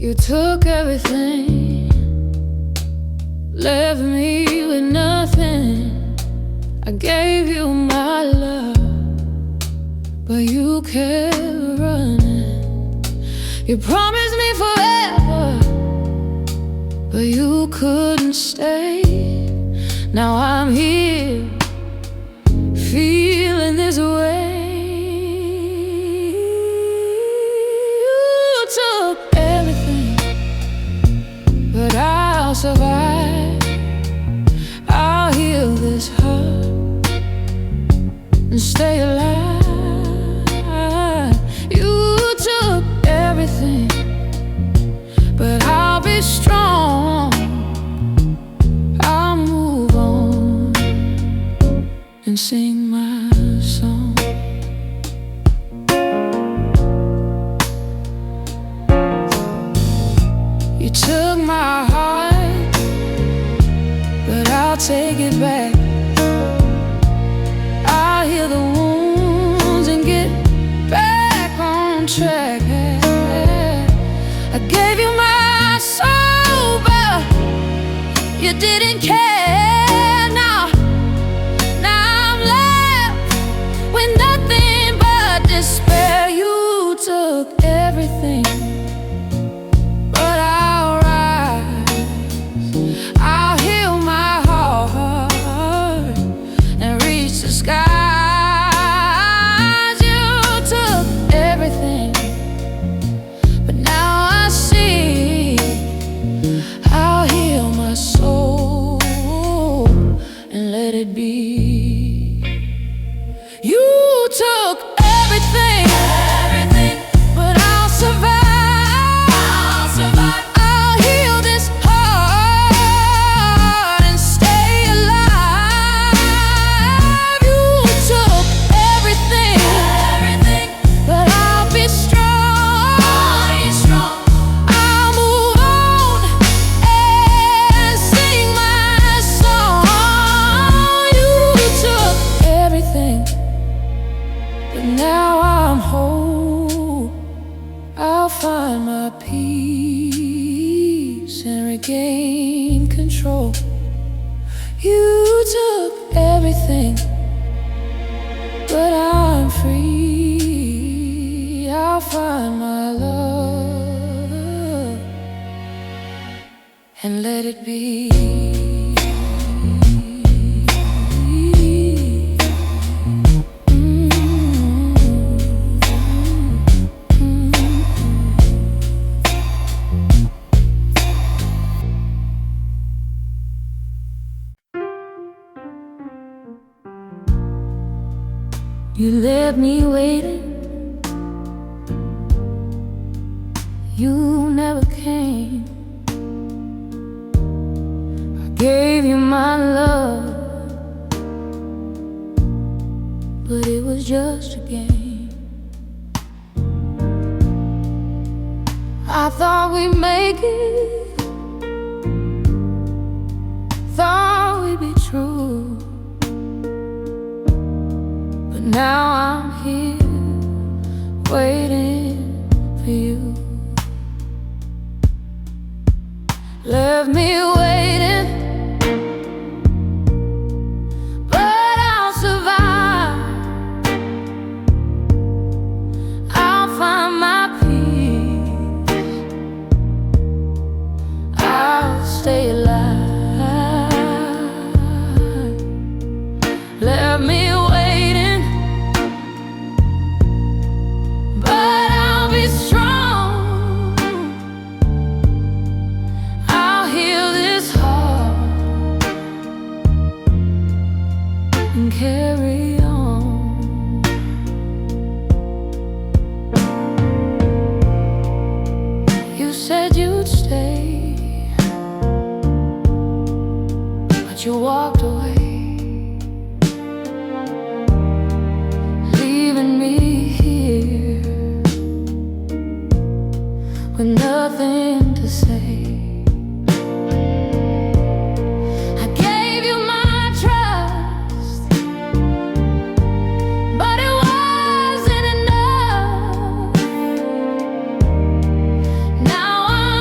You took everything, left me with nothing. I gave you my love, but you kept running. You promised me forever, but you couldn't stay. Now I'm here, feeling this way. You took everything, but I'll survive. I'll heal this heart and stay alive. You took everything, but I'll be strong. I'll move on and sing my song. You took my heart, but I'll take it back. I'll heal the wounds and get back on track. I gave you my soul, but you didn't care. Now I'm left with nothing but despair. You took everything, but I'll rise. I'll heal my heart and reach the skies. You took everything, but now I see. I'll heal my soul and let it be. You took everything, but I'll survive. I'll heal this heart and stay alive. You took everything, but I'll be strong. I'll move on and sing my song. You took everything, but now I'm whole. I'll find my peace and regain control. You took everything, but I'm free. I'll find my love and let it be. You left me waiting, you never came. I gave you my love, but it was just a game. I thought we'd make it, thought we'd be true. Now I'm here, waiting for you. Left me waiting, but I'll survive. I'll find my peace. I'll stay alive. Left me waiting, but I'll be strong. I'll heal this heart and carry on. You said you'd stay, but you walked away, leaving me here with nothing to say. I gave you my trust, but it wasn't enough. Now I'm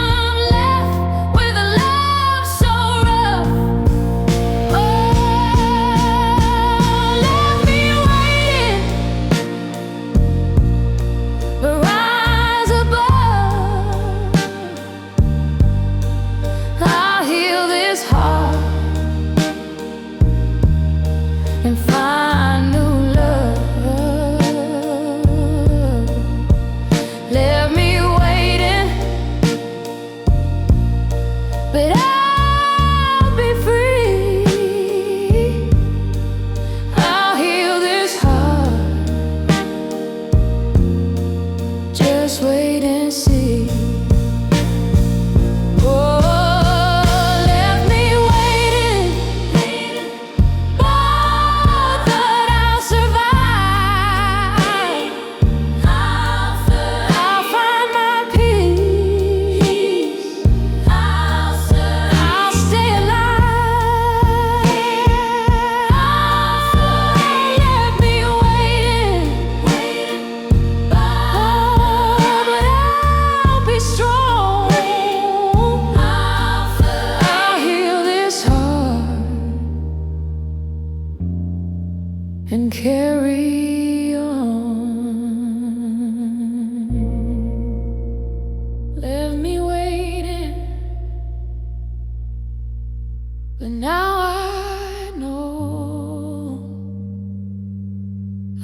But now I know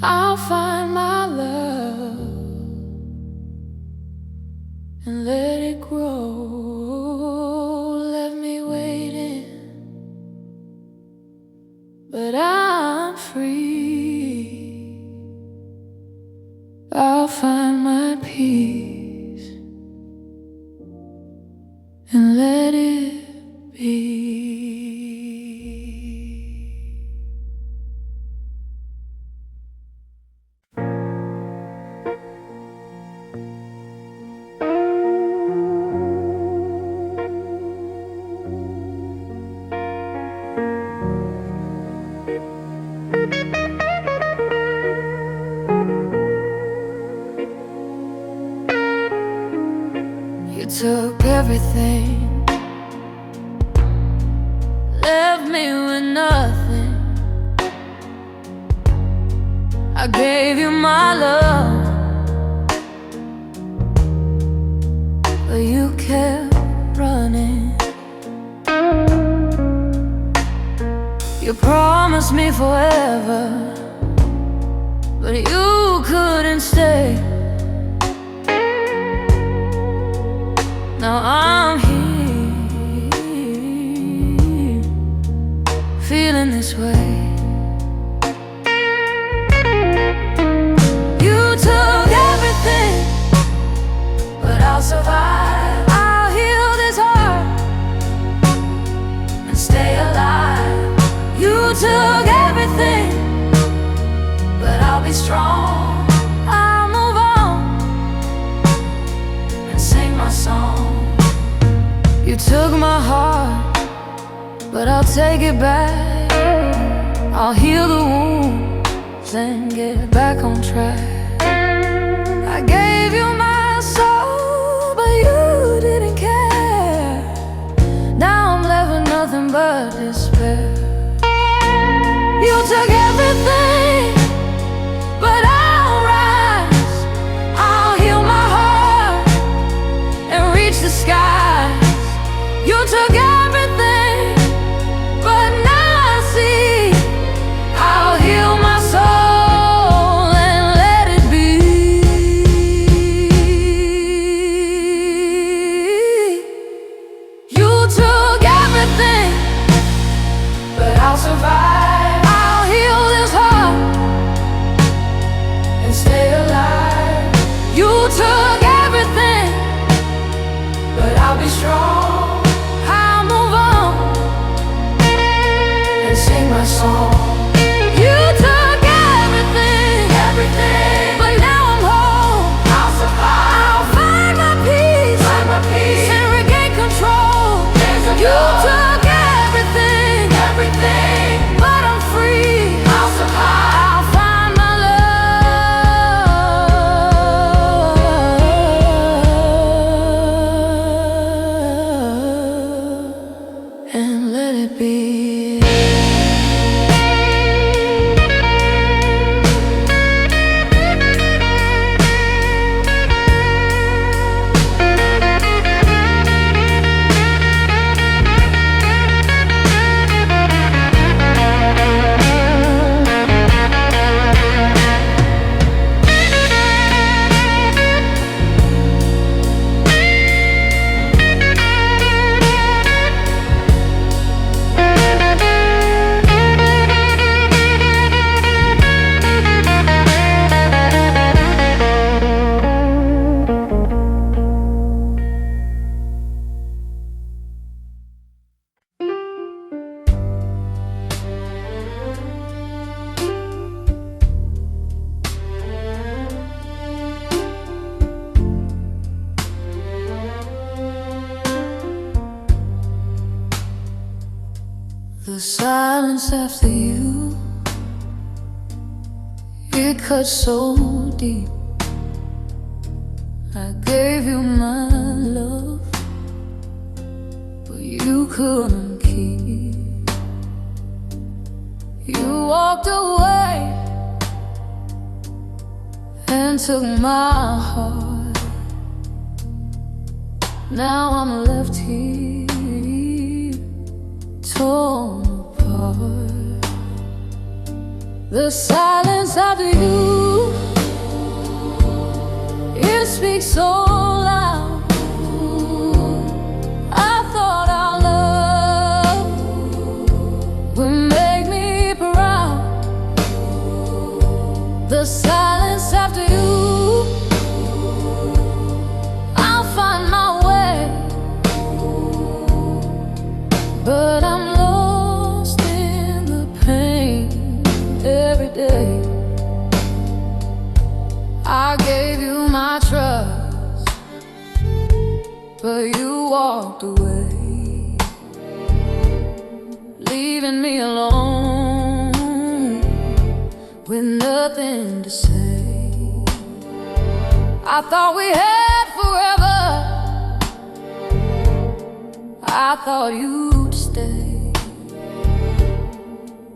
I'll find my love and let it grow. Left me waiting, but I'm free. I'll find my peace and let it be. You took everything, left me with nothing. I gave you my love, but you kept running. You promised me forever, but you couldn't stay. Now I'm here, feeling this way. You took everything, but I'll survive. I'll heal this heart and stay alive. You took everything, but I'll be strong. I'll move on and sing my song. You took my heart, but I'll take it back. I'll heal the wounds and get back on track. I gave you my soul, but you didn't care. Now I'm left with nothing but despair. You took everything, but I'll rise. I'll heal my heart and reach the skies. You took everything, but now I see. I'll heal my soul and let it be. You took everything, but I'll survive. I'll heal this heart and stay alive. You took everything, but I'll be strong. Sing my song. You took everything, everything, but now I'm home. I'll survive. I'll find my peace, and regain control. You took everything, everything, but I'm free. I'll survive. I'll find my love and let it be. The silence after you, it cut so deep. I gave you my love, but you couldn't keep. You walked away and took my heart. Now I'm left here torn apart. The silence after you, it speaks so loud. I thought our love would make me proud. The silence after you, I'll find my way. But I'm lost in the pain every day. I gave you my trust, but you walked away, leaving me alone with nothing to say. I thought we had forever, I thought you'd stay,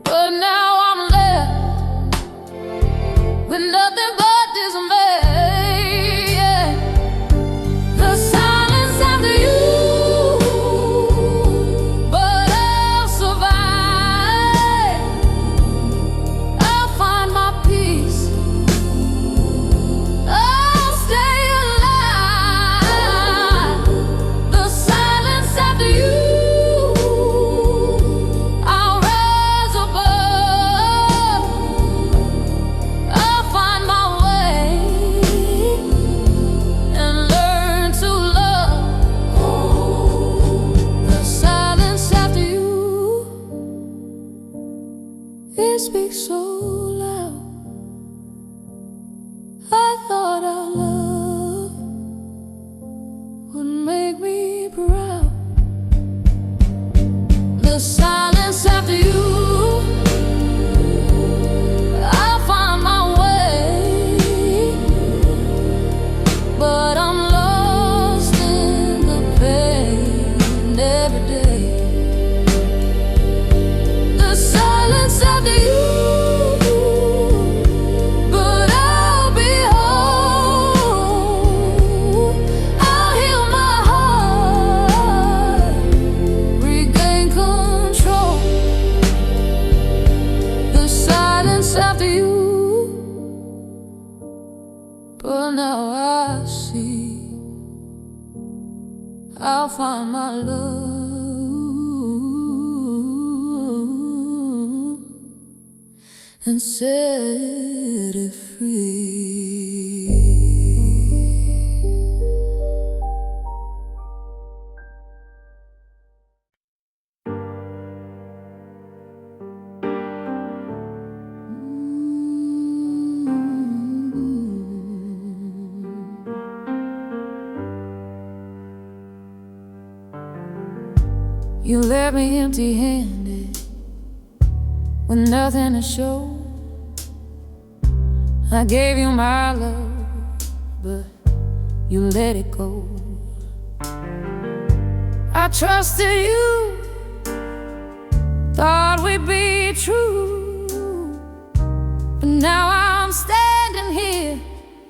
but now I'm left with nothing but dismay. Yeah. The silence after you, but I'll survive. I'll find my peace, I'll stay alive. The silence after you, I'll rise above. I'll find my way and learn to love. The silence after you, it speaks so loud. I thought our love would make me proud. The silence after you, I'll find my way, but I'm lost in the pain every day. The silence after you, but I'll be whole. I'll heal my heart, regain control. The silence after you, but now I see I'll find my love and set it free. You left me empty-handed with nothing to show. I gave you my love, but you let it go. I trusted you, thought we'd be true, but now I'm standing here,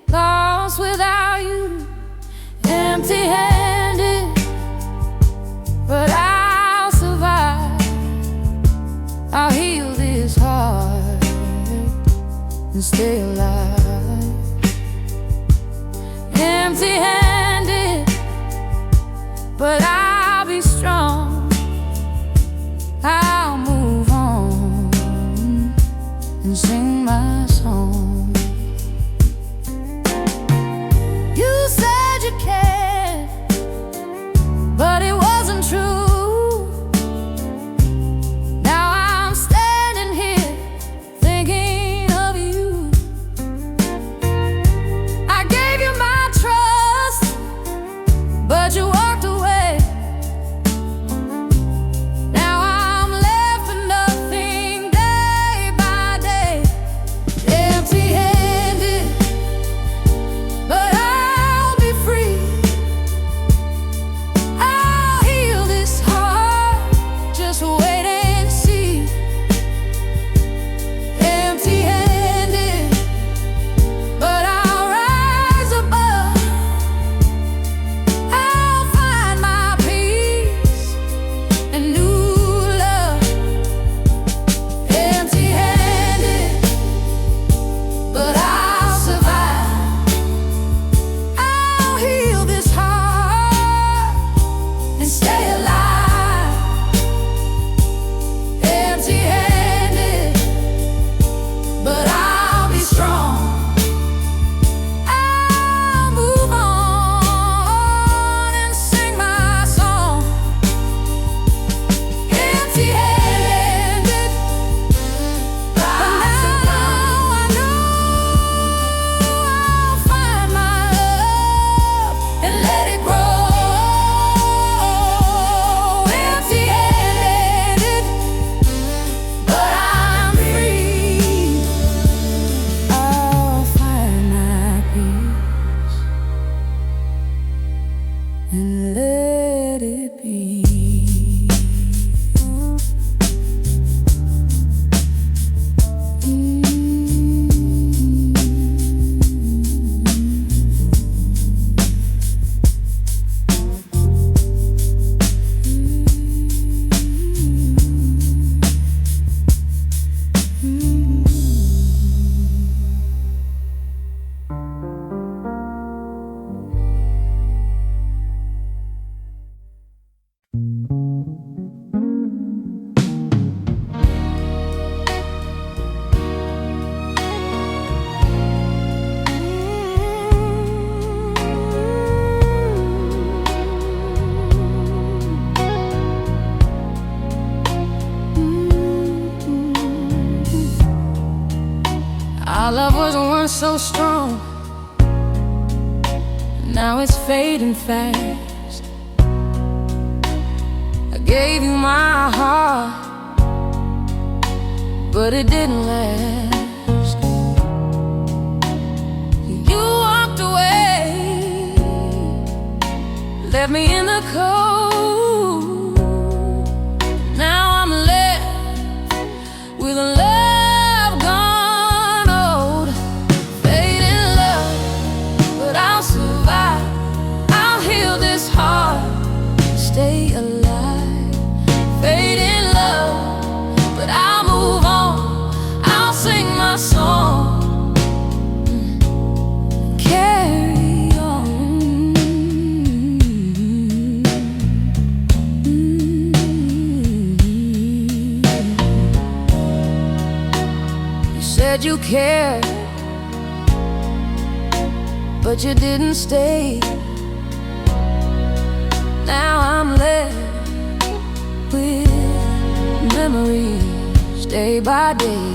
lost without you, empty-handed, but I'll survive. I'll heal this heart and stay alive. Empty-handed, but I'll be strong. I'll move on and sing my song. You said you cared, but it wasn't true. Now I'm standing here thinking of you. I gave you my trust, but you walked away, let it be. Our love was once so strong, now it's fading fast. I gave you my heart, but it didn't last. You walked away, left me in the cold. Now I'm left with a love stay alive, fade in love, but I'll move on. I'll sing my song, carry on. You said you cared, but you didn't stay. Now I'm left with memories day by day.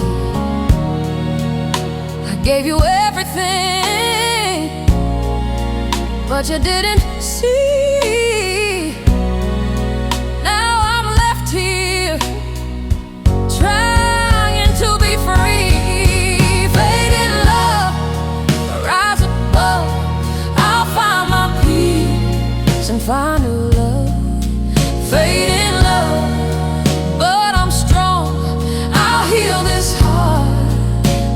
I gave you everything, but you didn't see. Now I'm left here trying to be free. Fade in love, rise above. I'll find my peace and find a fade in love, but I'm strong. I'll heal this heart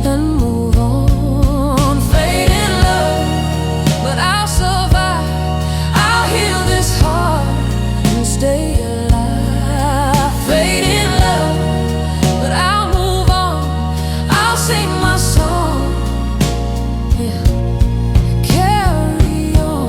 and move on. Fade in love, but I'll survive. I'll heal this heart and stay alive. Fade in love, but I'll move on. I'll sing my song, yeah. Carry on.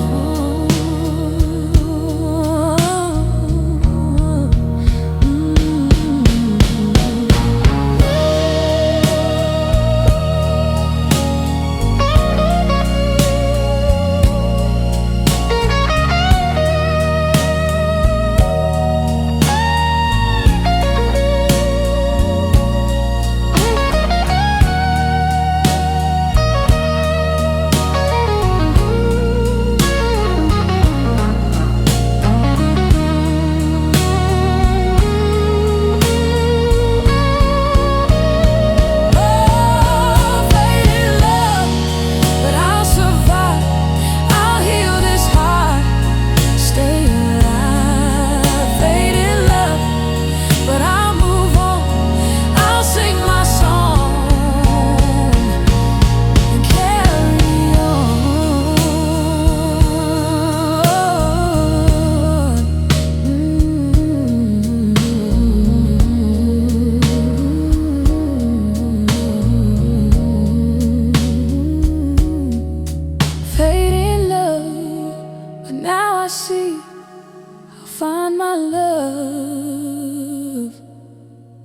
See, I'll find my love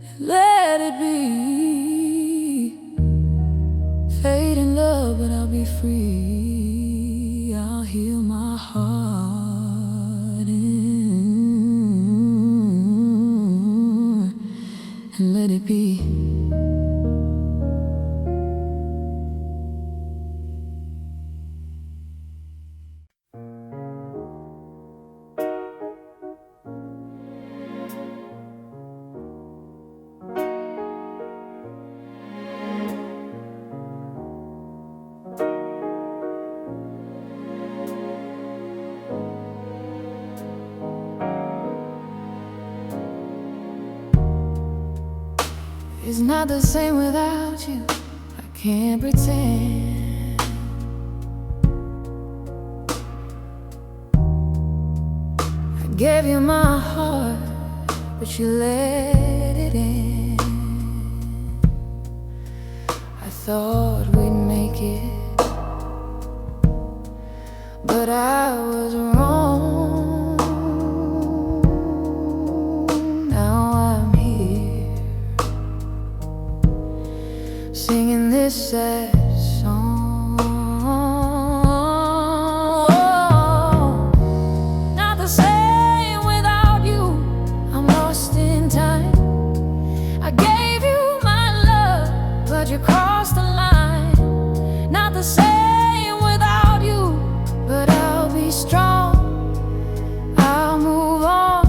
and let it be. Fade in love, but I'll be free. I'll heal my heart and let it be. is not the same without you. I can't pretend. I gave you my heart, but you let it in. I thought we'd make it, but I was wrong. Now I'm here, singing this sad song. Not the same without you. I'm lost in time. I gave you my love, but you crossed the line. Not the same without you, but I'll be strong. I'll move on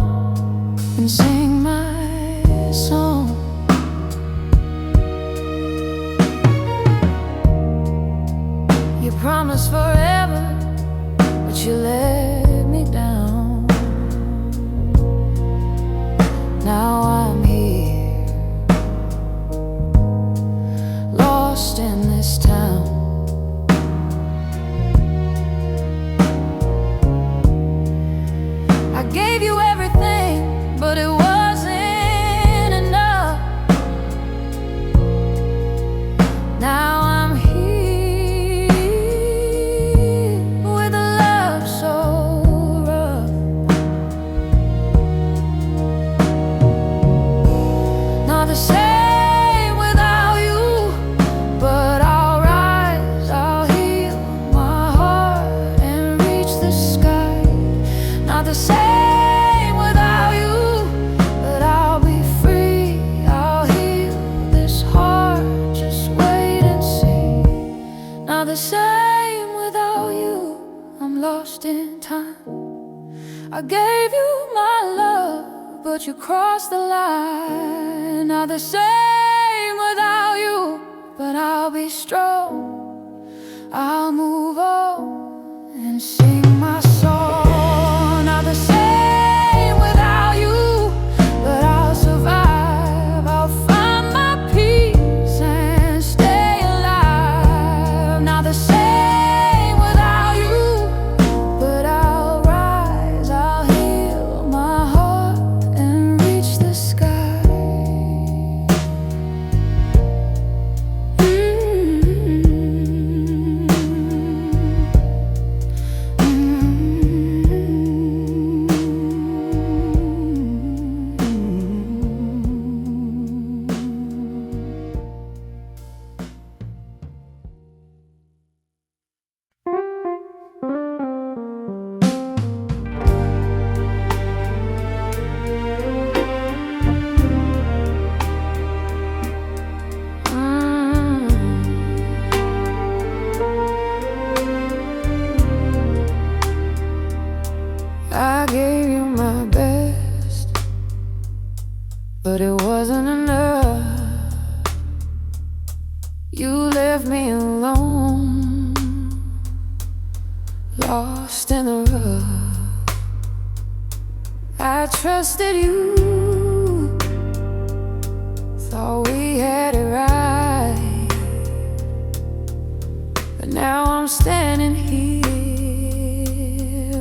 and sing my song. You promised forever, but you let me down. Now I'm here, lost in this town. I gave you everything, but it wasn't enough. Now I'm here with a love so rough. Not the same without you, but I'll rise, I'll heal my heart and reach the sky. Not the same without you, but I'll be free. I'll heal this heart, just wait and see. Not the same without you, I'm lost in time. I gave you my love, but you crossed the line. Not the same without you, but I'll be strong. I'll move on and sing my song. Not the same without you, but I'll survive. I'll find my peace and stay alive. Not the same without you, but I'll rise, I'll heal my heart and reach the sky. I gave you my best, but it wasn't enough. You left me alone, lost in the rough. I trusted you, thought we had it right, but now I'm standing here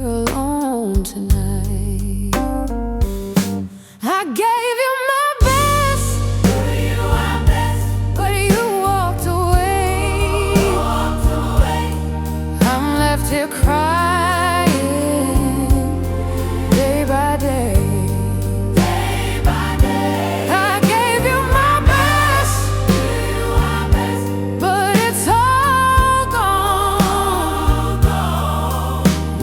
alone tonight. I gave you my best, but you walked away. I'm left here crying day by day. I gave you my best, but it's all gone.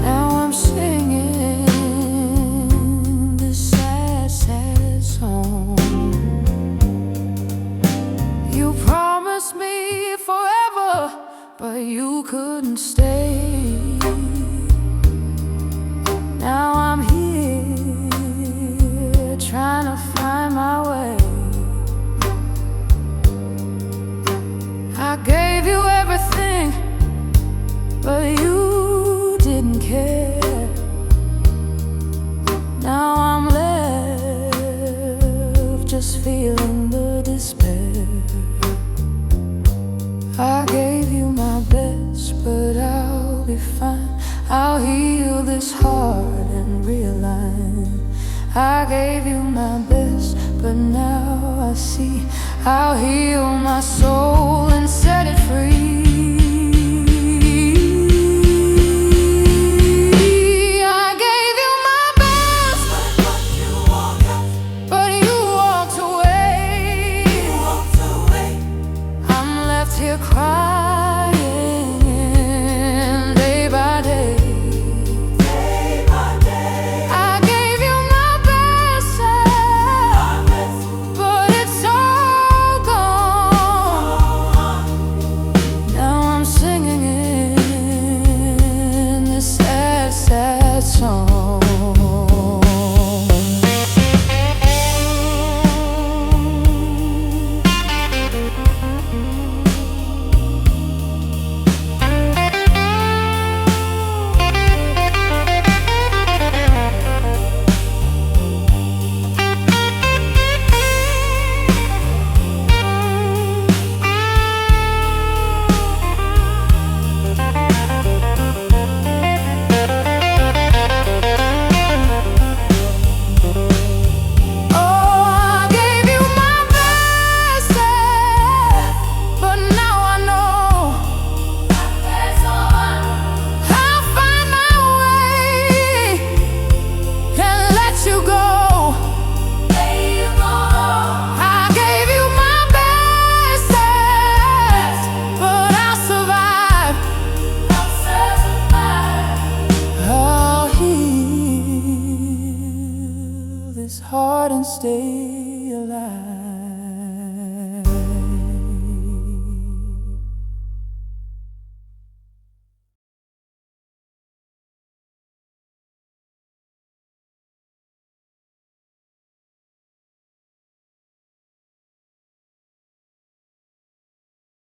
Now I'm singing this sad, sad song. You promised me forever, but you couldn't stay. Now I'm here, trying to find my way. I gave you everything, but you didn't care. Now I'm left just feeling the despair. I gave you my best, but now I see I'll heal my soul and set it free. I gave you my best, but you walked away. I'm left here crying day by day. Heart and stay alive.